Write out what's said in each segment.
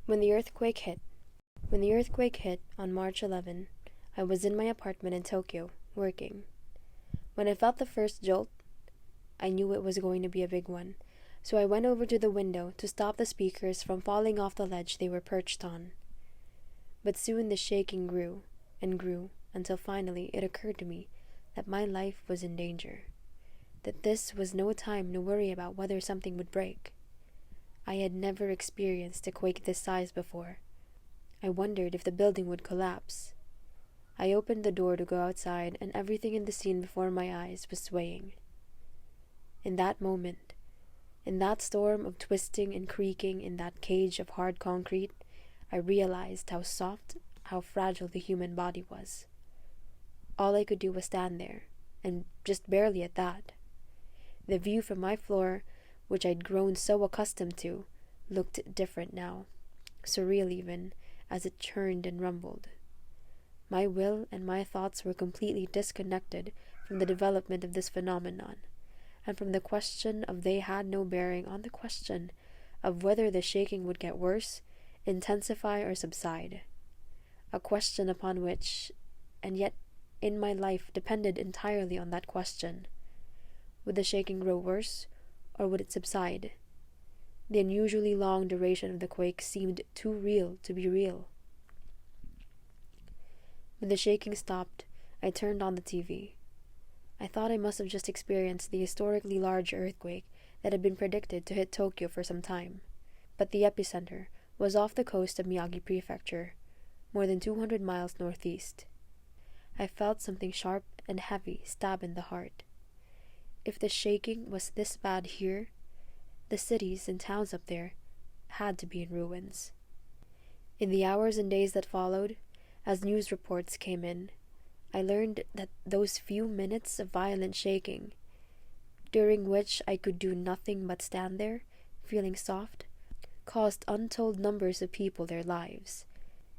When the earthquake hit. When the earthquake hit on March 11, I was in my apartment in Tokyo, working. When I felt the first jolt, I knew it was going to be a big one, so I went over to the window to stop the speakers from falling off the ledge they were perched on. But soon the shaking grew and grew until finally it occurred to me that my life was in danger, that this was no time to worry about whether something would break. I had never experienced a quake this size before. I wondered if the building would collapse. I opened the door to go outside, and everything in the scene before my eyes was swaying. In that moment, in that storm of twisting and creaking in that cage of hard concrete, I realized how soft, how fragile the human body was. All I could do was stand there, and just barely at that. The view from my floor, which I'd grown so accustomed to, looked different now, surreal even, as it churned and rumbled. My will and my thoughts were completely disconnected from the development of this phenomenon, and from the question of they had no bearing on the question of whether the shaking would get worse, intensify, or subside. A question upon which, and yet in my life, depended entirely on that question. Would the shaking grow worse, or would it subside? The unusually long duration of the quake seemed too real to be real. When the shaking stopped, I turned on the TV. I thought I must have just experienced the historically large earthquake that had been predicted to hit Tokyo for some time, but the epicenter was off the coast of Miyagi Prefecture, more than 200 miles northeast. I felt something sharp and heavy stab in the heart. If the shaking was this bad here, the cities and towns up there had to be in ruins. In the hours and days that followed, as news reports came in, I learned that those few minutes of violent shaking, during which I could do nothing but stand there, feeling soft, cost untold numbers of people their lives,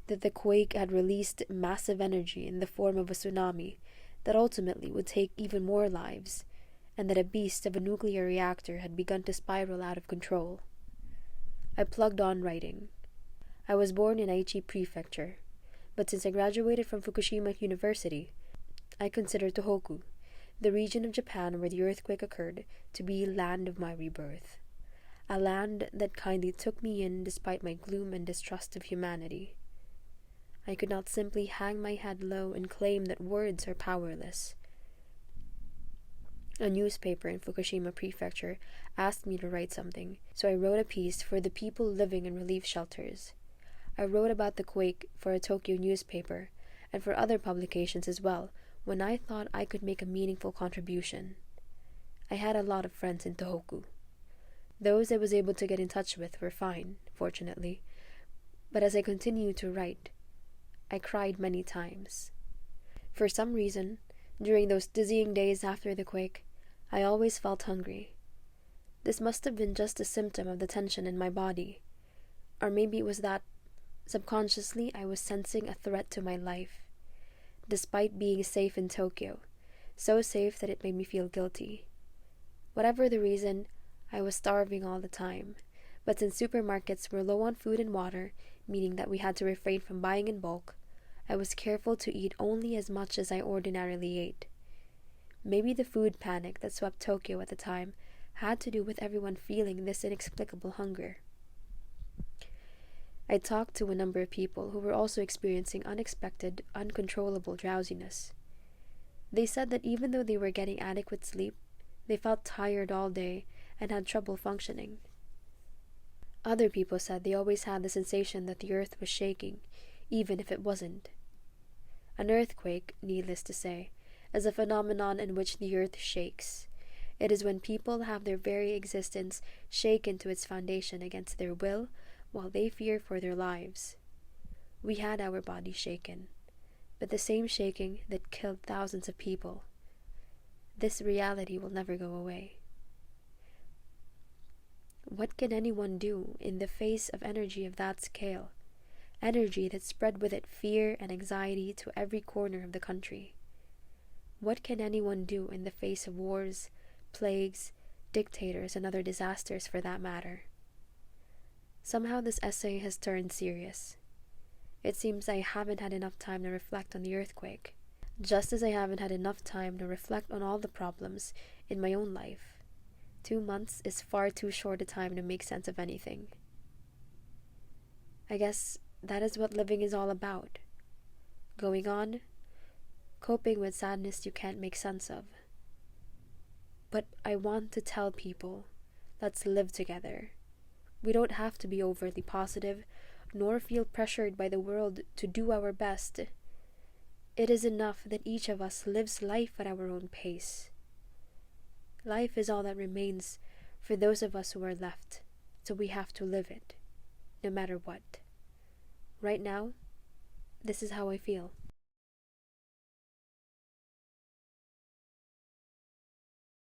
that the quake had released massive energy in the form of a tsunami that ultimately would take even more lives, and that a beast of a nuclear reactor had begun to spiral out of control. I plugged on writing. I was born in Aichi Prefecture, but since I graduated from Fukushima University, I consider Tohoku, the region of Japan where the earthquake occurred, to be land of my rebirth, a land that kindly took me in despite my gloom and distrust of humanity. I could not simply hang my head low and claim that words are powerless. A newspaper in Fukushima Prefecture asked me to write something, so I wrote a piece for the people living in relief shelters. I wrote about the quake for a Tokyo newspaper, and for other publications as well, when I thought I could make a meaningful contribution. I had a lot of friends in Tohoku. Those I was able to get in touch with were fine, fortunately, but as I continued to write, I cried many times. For some reason, during those dizzying days after the quake, I always felt hungry. This must have been just a symptom of the tension in my body, or maybe it was that, subconsciously, I was sensing a threat to my life, despite being safe in Tokyo, so safe that it made me feel guilty. Whatever the reason, I was starving all the time, but since supermarkets were low on food and water, meaning that we had to refrain from buying in bulk, I was careful to eat only as much as I ordinarily ate. Maybe the food panic that swept Tokyo at the time had to do with everyone feeling this inexplicable hunger. I talked to a number of people who were also experiencing unexpected, uncontrollable drowsiness. They said that even though they were getting adequate sleep, they felt tired all day and had trouble functioning. Other people said they always had the sensation that the earth was shaking, even if it wasn't. An earthquake, needless to say, is a phenomenon in which the earth shakes. It is when people have their very existence shaken to its foundation against their will, while they fear for their lives. We had our bodies shaken, but the same shaking that killed thousands of people. This reality will never go away. What can anyone do in the face of energy of that scale? Energy that spread with it fear and anxiety to every corner of the country. What can anyone do in the face of wars, plagues, dictators, and other disasters for that matter? Somehow this essay has turned serious. It seems I haven't had enough time to reflect on the earthquake, just as I haven't had enough time to reflect on all the problems in my own life. 2 months is far too short a time to make sense of anything. I guess that is what living is all about. Going on, coping with sadness you can't make sense of. But I want to tell people, let's live together. We don't have to be overly positive, nor feel pressured by the world to do our best. It is enough that each of us lives life at our own pace. Life is all that remains for those of us who are left, so we have to live it, no matter what. Right now, this is how I feel.